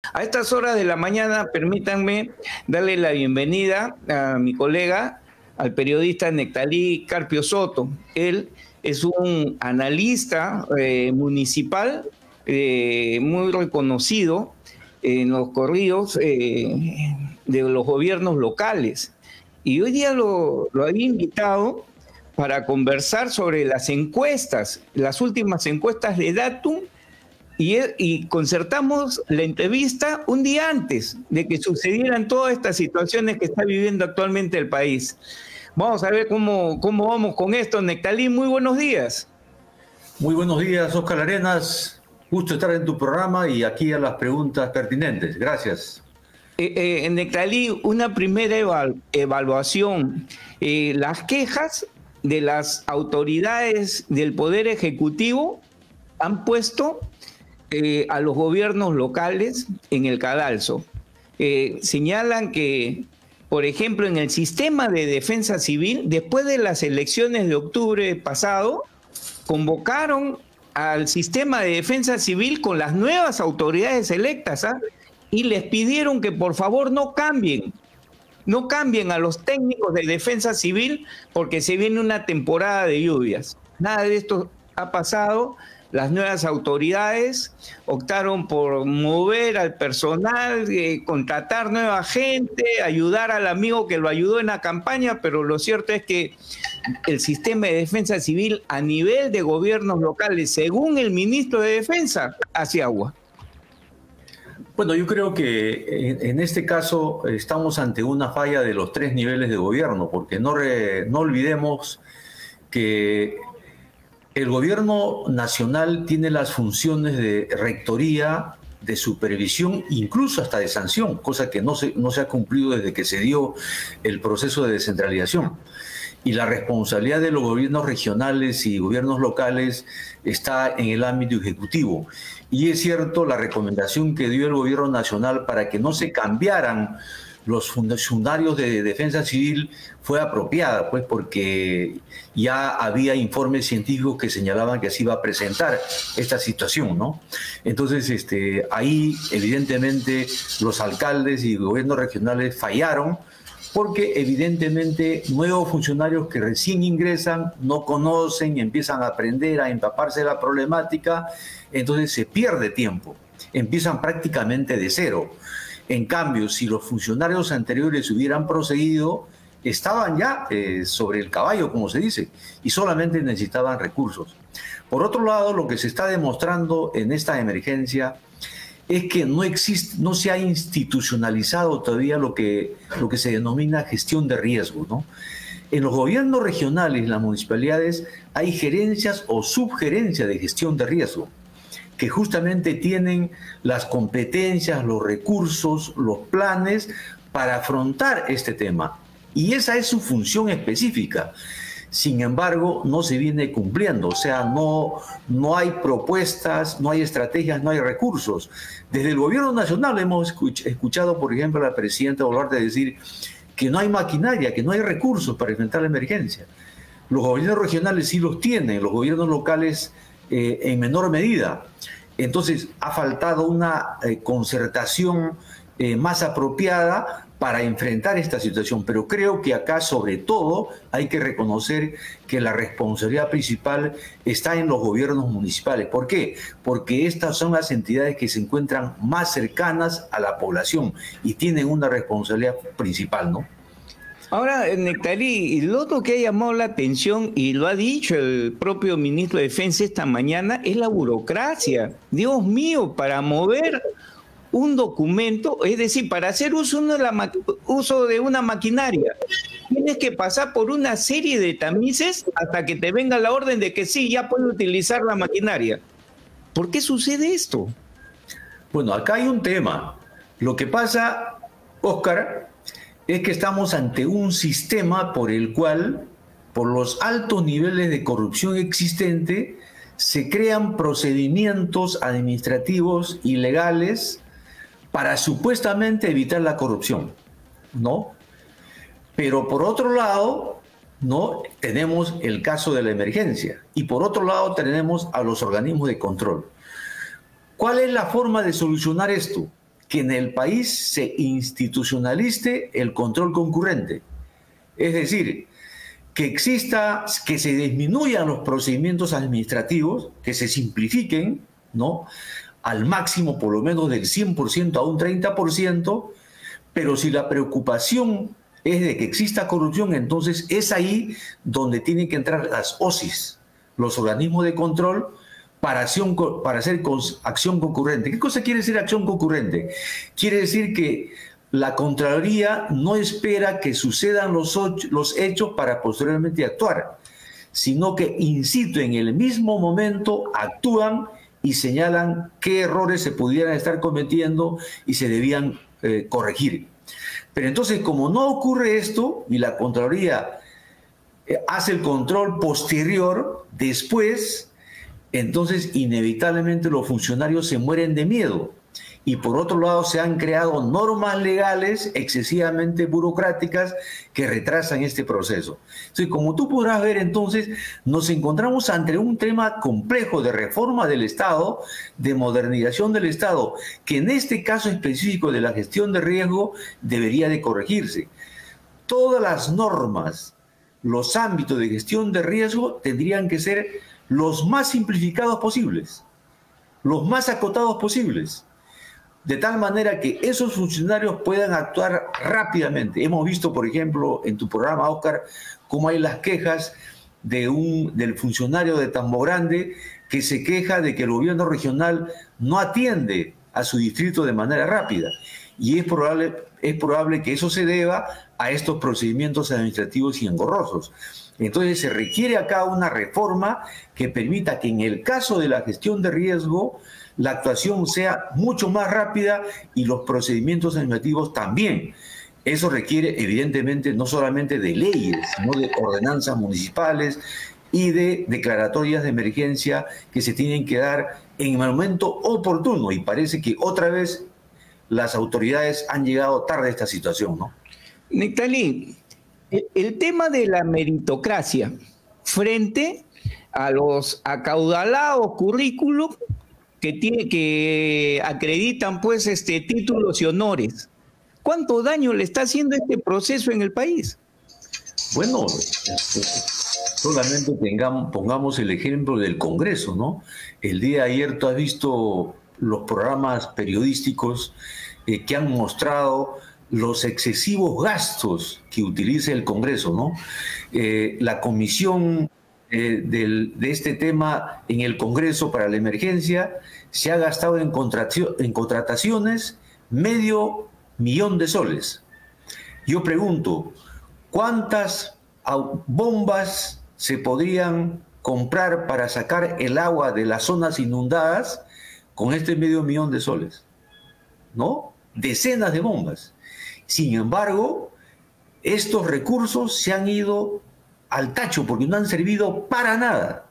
A estas horas de la mañana, permítanme darle la bienvenida a mi colega, al periodista Nectalí Carpio Soto. Él es un analista municipal muy reconocido en los corridos de los gobiernos locales. Y hoy día lo había invitado para conversar sobre las encuestas, las últimas encuestas de Datum, y concertamos la entrevista un día antes de que sucedieran todas estas situaciones que está viviendo actualmente el país. Vamos a ver cómo vamos con esto. Nectalí, muy buenos días. Muy buenos días, Óscar Arenas. Gusto estar en tu programa y aquí a las preguntas pertinentes. Gracias. Nectalí, una primera evaluación. Las quejas de las autoridades del Poder Ejecutivo han puesto a los gobiernos locales en el cadalso. Señalan que, por ejemplo, en el sistema de defensa civil, después de las elecciones de octubre pasado, convocaron al sistema de defensa civil con las nuevas autoridades electas, y les pidieron que por favor no cambien a los técnicos de defensa civil porque se viene una temporada de lluvias. Nada de esto ha pasado. Las nuevas autoridades optaron por mover al personal, contratar nueva gente, ayudar al amigo que lo ayudó en la campaña, pero lo cierto es que el sistema de defensa civil a nivel de gobiernos locales, según el ministro de Defensa, hace agua. Bueno, yo creo que en este caso estamos ante una falla de los tres niveles de gobierno, porque no olvidemos que el gobierno nacional tiene las funciones de rectoría, de supervisión, incluso hasta de sanción, cosa que no se ha cumplido desde que se dio el proceso de descentralización. Y la responsabilidad de los gobiernos regionales y gobiernos locales está en el ámbito ejecutivo. Y es cierto, la recomendación que dio el gobierno nacional para que no se cambiaran los funcionarios de defensa civil fue apropiada, pues porque ya había informes científicos que señalaban que se iba a presentar esta situación, ¿no? Entonces, ahí evidentemente los alcaldes y gobiernos regionales fallaron, porque evidentemente nuevos funcionarios que recién ingresan no conocen, empiezan a aprender, a empaparse de la problemática, entonces se pierde tiempo, empiezan prácticamente de cero. En cambio, si los funcionarios anteriores hubieran procedido, estaban ya sobre el caballo, como se dice, y solamente necesitaban recursos. Por otro lado, lo que se está demostrando en esta emergencia es que no se ha institucionalizado todavía lo que se denomina gestión de riesgo, ¿no? En los gobiernos regionales, las municipalidades, hay gerencias o subgerencias de gestión de riesgo, que justamente tienen las competencias, los recursos, los planes para afrontar este tema. Y esa es su función específica. Sin embargo, no se viene cumpliendo, o sea, no hay propuestas, no hay estrategias, no hay recursos. Desde el gobierno nacional hemos escuchado, por ejemplo, a la presidenta Boluarte decir que no hay maquinaria, que no hay recursos para enfrentar la emergencia. Los gobiernos regionales sí los tienen, los gobiernos locales en menor medida. Entonces, ha faltado una concertación más apropiada para enfrentar esta situación, pero creo que acá sobre todo hay que reconocer que la responsabilidad principal está en los gobiernos municipales. ¿Por qué? Porque estas son las entidades que se encuentran más cercanas a la población y tienen una responsabilidad principal, ¿no? Ahora, Nectalí, lo otro que ha llamado la atención, y lo ha dicho el propio ministro de Defensa esta mañana, es la burocracia. Dios mío, para mover un documento, es decir, para hacer uso de una maquinaria, tienes que pasar por una serie de tamices hasta que te venga la orden de que sí, ya puedes utilizar la maquinaria. ¿Por qué sucede esto? Bueno, acá hay un tema. Lo que pasa, Óscar, es que estamos ante un sistema por el cual, por los altos niveles de corrupción existente, se crean procedimientos administrativos ilegales para supuestamente evitar la corrupción, ¿no? Pero por otro lado, ¿no?, tenemos el caso de la emergencia y por otro lado tenemos a los organismos de control. ¿Cuál es la forma de solucionar esto? que en el país se institucionalice el control concurrente. Es decir, que se disminuyan los procedimientos administrativos, que se simplifiquen, ¿no?, al máximo, por lo menos del 100% a un 30%, pero si la preocupación es de que exista corrupción, entonces es ahí donde tienen que entrar las OSIs, los organismos de control, para hacer acción concurrente. ¿Qué cosa quiere decir acción concurrente? Quiere decir que la Contraloría no espera que sucedan los hechos para posteriormente actuar, sino que in situ, en el mismo momento, actúan y señalan qué errores se pudieran estar cometiendo y se debían corregir. Pero entonces, como no ocurre esto y la Contraloría hace el control posterior, después, entonces inevitablemente los funcionarios se mueren de miedo. Y por otro lado se han creado normas legales excesivamente burocráticas que retrasan este proceso. Entonces, como tú podrás ver, entonces nos encontramos ante un tema complejo de reforma del Estado, de modernización del Estado, que en este caso específico de la gestión de riesgo debería de corregirse. Todas las normas, los ámbitos de gestión de riesgo tendrían que ser los más simplificados posibles, los más acotados posibles, de tal manera que esos funcionarios puedan actuar rápidamente. Hemos visto, por ejemplo, en tu programa, Óscar, cómo hay las quejas del funcionario de Tambo Grande que se queja de que el gobierno regional no atiende a su distrito de manera rápida. Y es probable que eso se deba a estos procedimientos administrativos y engorrosos. Entonces se requiere acá una reforma que permita que en el caso de la gestión de riesgo la actuación sea mucho más rápida y los procedimientos administrativos también. Eso requiere evidentemente no solamente de leyes, sino de ordenanzas municipales y de declaratorias de emergencia que se tienen que dar en el momento oportuno, y parece que otra vez las autoridades han llegado tarde a esta situación, ¿no? Nectalí, el tema de la meritocracia frente a los acaudalados currículos que acreditan pues títulos y honores. ¿Cuánto daño le está haciendo este proceso en el país? Bueno, solamente pongamos el ejemplo del Congreso, ¿no? El día de ayer tú has visto los programas periodísticos que han mostrado los excesivos gastos que utiliza el Congreso, ¿no? La comisión de este tema en el Congreso para la emergencia se ha gastado en contrataciones $500,000 de soles. Yo pregunto, ¿cuántas bombas se podrían comprar para sacar el agua de las zonas inundadas con este $500,000 de soles? ¿No? Decenas de bombas. Sin embargo, estos recursos se han ido al tacho porque no han servido para nada.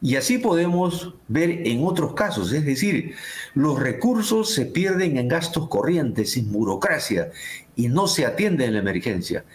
Y así podemos ver en otros casos, es decir, los recursos se pierden en gastos corrientes, en burocracia, y no se atiende en la emergencia.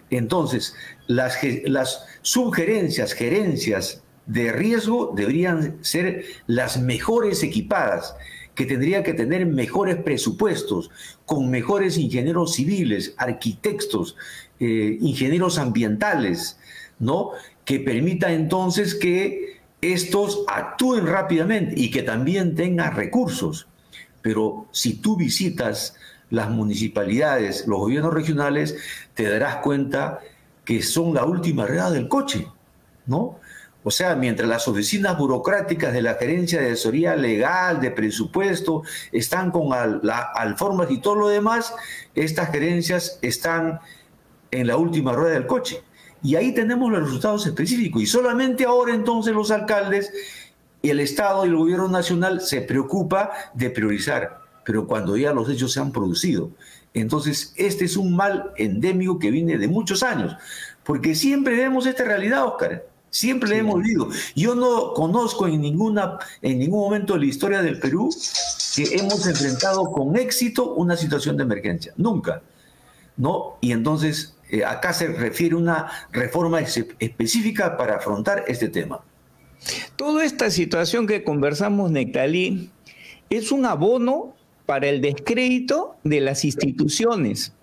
Entonces, las gerencias de riesgo deberían ser las mejores equipadas, que tendría que tener mejores presupuestos, con mejores ingenieros civiles, arquitectos, ingenieros ambientales, ¿no? Que permita entonces que estos actúen rápidamente y que también tengan recursos. Pero si tú visitas las municipalidades, los gobiernos regionales, te darás cuenta que son la última rueda del coche, ¿no? O sea, mientras las oficinas burocráticas de la gerencia de asesoría legal, de presupuesto, están con alformas y todo lo demás, estas gerencias están en la última rueda del coche. Y ahí tenemos los resultados específicos. Y solamente ahora entonces los alcaldes, el Estado y el gobierno nacional se preocupa de priorizar, pero cuando ya los hechos se han producido. Entonces, este es un mal endémico que viene de muchos años, porque siempre vemos esta realidad, Óscar. Siempre le hemos vivido. Yo no conozco en ningún momento de la historia del Perú que hemos enfrentado con éxito una situación de emergencia. Nunca, ¿no? Y entonces acá se refiere a una reforma específica para afrontar este tema. Toda esta situación que conversamos, Nectalí, es un abono para el descrédito de las instituciones,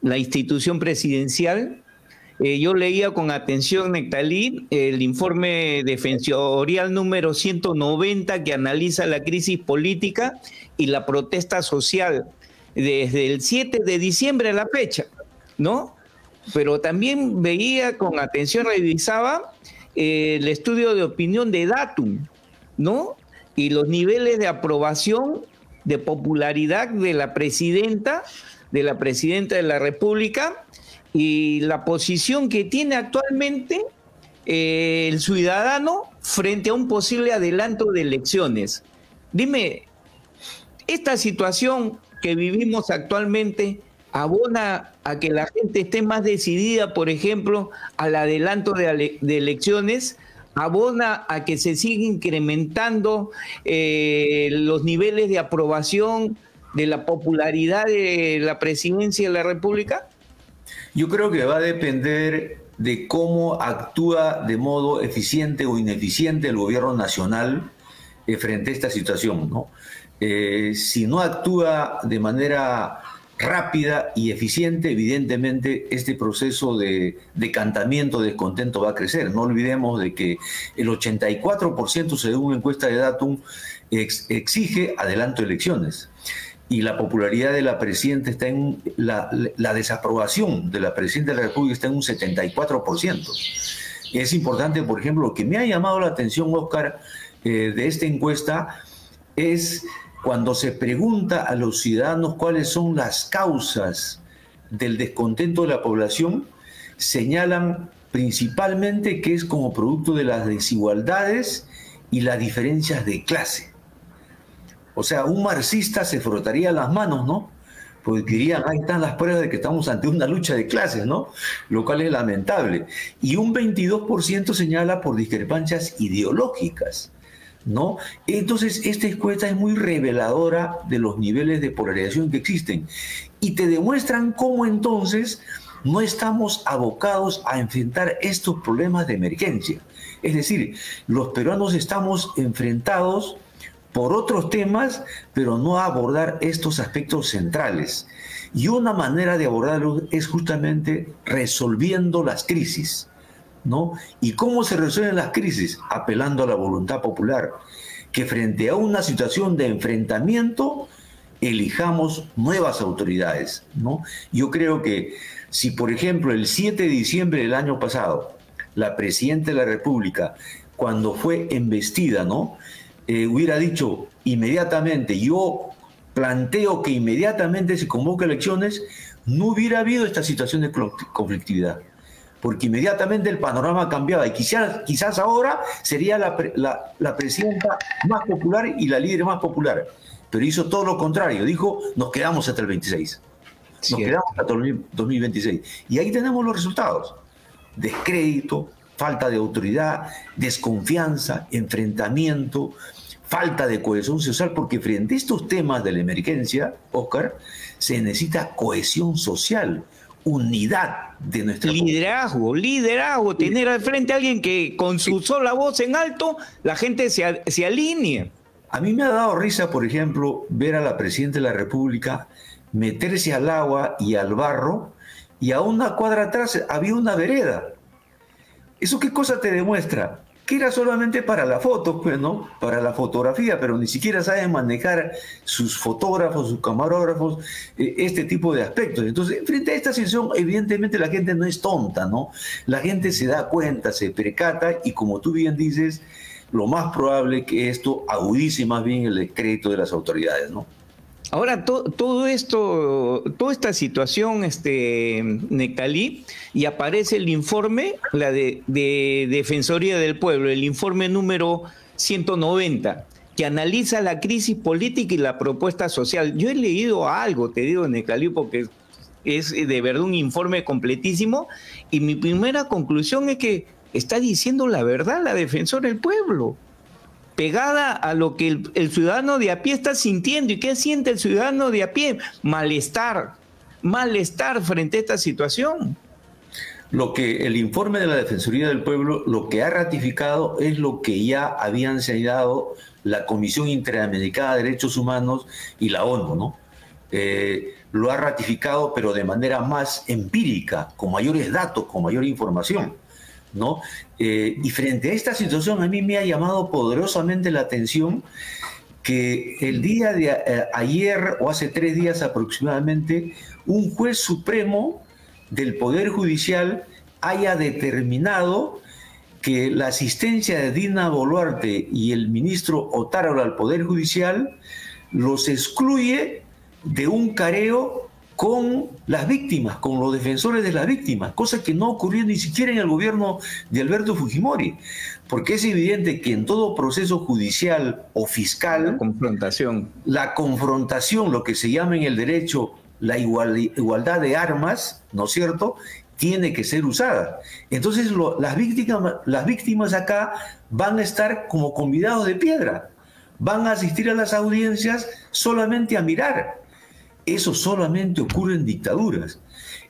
la institución presidencial. Yo leía con atención, Nectalí, el informe defensorial número 190 que analiza la crisis política y la protesta social desde el 7 de diciembre a la fecha, ¿no? Pero también veía con atención, revisaba el estudio de opinión de Datum, ¿no? Y los niveles de aprobación, de popularidad de la presidenta de la República, y la posición que tiene actualmente el ciudadano frente a un posible adelanto de elecciones. Dime, ¿esta situación que vivimos actualmente abona a que la gente esté más decidida, por ejemplo, al adelanto de elecciones? ¿Abona a que se siga incrementando los niveles de aprobación de la popularidad de la presidencia de la República? Yo creo que va a depender de cómo actúa de modo eficiente o ineficiente el gobierno nacional frente a esta situación, ¿no? Si no actúa de manera rápida y eficiente, evidentemente este proceso de decantamiento, descontento va a crecer. No olvidemos de que el 84%, según una encuesta de Datum, exige adelanto de elecciones. Y la popularidad de la presidenta está en la desaprobación de la presidenta de la República está en un 74%. Es importante, por ejemplo, lo que me ha llamado la atención, Oscar, de esta encuesta es cuando se pregunta a los ciudadanos cuáles son las causas del descontento de la población, señalan principalmente que es como producto de las desigualdades y las diferencias de clase. O sea, un marxista se frotaría las manos, ¿no? Porque dirían, ahí están las pruebas de que estamos ante una lucha de clases, ¿no? Lo cual es lamentable. Y un 22% señala por discrepancias ideológicas, ¿no? Entonces, esta encuesta es muy reveladora de los niveles de polarización que existen. Y te demuestran cómo entonces no estamos abocados a enfrentar estos problemas de emergencia. Es decir, los peruanos estamos enfrentados por otros temas, pero no a abordar estos aspectos centrales. Y una manera de abordarlos es justamente resolviendo las crisis, ¿no? ¿Y cómo se resuelven las crisis? Apelando a la voluntad popular, que frente a una situación de enfrentamiento elijamos nuevas autoridades, ¿no? Yo creo que si, por ejemplo, el 7 de diciembre del año pasado, la presidenta de la República, cuando fue embestida, ¿no?, hubiera dicho inmediatamente, yo planteo que inmediatamente se convoque elecciones, no hubiera habido esta situación de conflictividad, porque inmediatamente el panorama cambiaba y quizás ahora sería la presidenta más popular y la líder más popular, pero hizo todo lo contrario, dijo, nos quedamos hasta el 26, nos quedamos hasta el 2026, y ahí tenemos los resultados: descrédito, falta de autoridad, desconfianza, enfrentamiento, falta de cohesión social, porque frente a estos temas de la emergencia, Oscar, se necesita cohesión social, unidad de nuestra liderazgo, tener al frente a alguien que con su sola voz en alto la gente se alinee. A mí me ha dado risa, por ejemplo, ver a la presidenta de la República meterse al agua y al barro, y a una cuadra atrás había una vereda. ¿Eso qué cosa te demuestra? Que era solamente para la foto, pues, ¿no? Para la fotografía, pero ni siquiera saben manejar sus fotógrafos, sus camarógrafos, este tipo de aspectos. Entonces, frente a esta situación, evidentemente la gente no es tonta, ¿no? La gente se da cuenta, se percata, y como tú bien dices, lo más probable que esto agudice más bien el descrédito de las autoridades, ¿no? Ahora, todo esto, toda esta situación, Nectalí, y aparece el informe, la de Defensoría del Pueblo, el informe número 190, que analiza la crisis política y la propuesta social. Yo he leído algo, te digo, Nectalí, porque es de verdad un informe completísimo, y mi primera conclusión es que está diciendo la verdad la Defensora del Pueblo, pegada a lo que el ciudadano de a pie está sintiendo. ¿Y qué siente el ciudadano de a pie? Malestar frente a esta situación. Lo que el informe de la Defensoría del Pueblo, lo que ha ratificado es lo que ya habían señalado la Comisión Interamericana de Derechos Humanos y la ONU, ¿no? Lo ha ratificado, pero de manera más empírica, con mayores datos, con mayor información, ¿no? Y frente a esta situación, a mí me ha llamado poderosamente la atención que el día de ayer, o hace 3 días aproximadamente, un juez supremo del Poder Judicial haya determinado que la asistencia de Dina Boluarte y el ministro Otárola al Poder Judicial los excluye de un careo con las víctimas, con los defensores de las víctimas, cosa que no ocurrió ni siquiera en el gobierno de Alberto Fujimori, porque es evidente que en todo proceso judicial o fiscal, la confrontación, lo que se llama en el derecho la igualdad de armas, ¿no es cierto?, tiene que ser usada. Entonces las víctimas acá van a estar como convidados de piedra, van a asistir a las audiencias solamente a mirar. Eso solamente ocurre en dictaduras.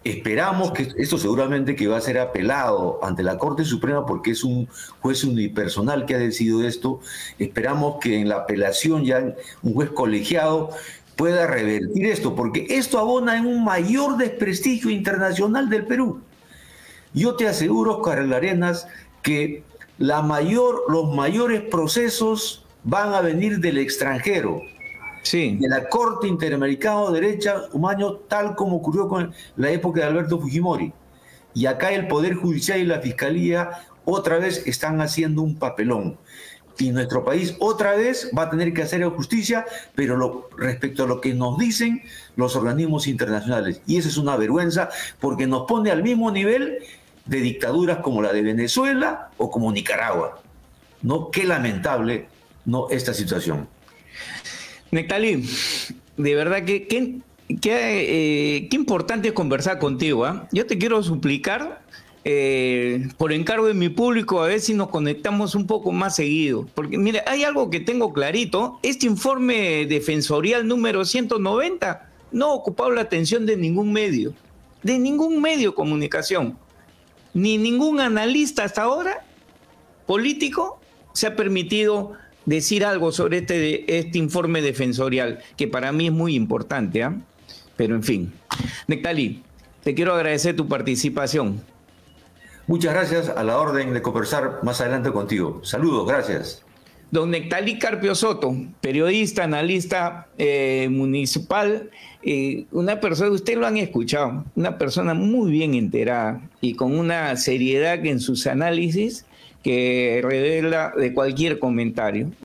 Esperamos que esto seguramente que va a ser apelado ante la Corte Suprema porque es un juez unipersonal que ha decidido esto. Esperamos que en la apelación ya un juez colegiado pueda revertir esto, porque esto abona en un mayor desprestigio internacional del Perú. Yo te aseguro, Oscar Arenas, que los mayores procesos van a venir del extranjero. Sí. De la Corte Interamericana de Derechos Humanos, tal como ocurrió con la época de Alberto Fujimori. Y acá el Poder Judicial y la Fiscalía otra vez están haciendo un papelón. Y nuestro país otra vez va a tener que hacer justicia, pero respecto a lo que nos dicen los organismos internacionales. Y eso es una vergüenza porque nos pone al mismo nivel de dictaduras como la de Venezuela o como Nicaragua. ¿No? Qué lamentable, ¿no?, esta situación. Nectalí, de verdad que qué importante es conversar contigo, ¿eh? Yo te quiero suplicar, por encargo de mi público, a ver si nos conectamos un poco más seguido. Porque, mire, hay algo que tengo clarito. Este informe defensorial número 190 no ha ocupado la atención de ningún medio de comunicación. Ni ningún analista hasta ahora, político, se ha permitido decir algo sobre este informe defensorial, que para mí es muy importante, ¿eh? Pero en fin. Nectalí, te quiero agradecer tu participación. Muchas gracias, a la orden de conversar más adelante contigo. Saludos, gracias. Don Nectalí Carpio Soto, periodista, analista municipal, una persona, ustedes lo han escuchado, una persona muy bien enterada y con una seriedad en sus análisis que revela de cualquier comentario.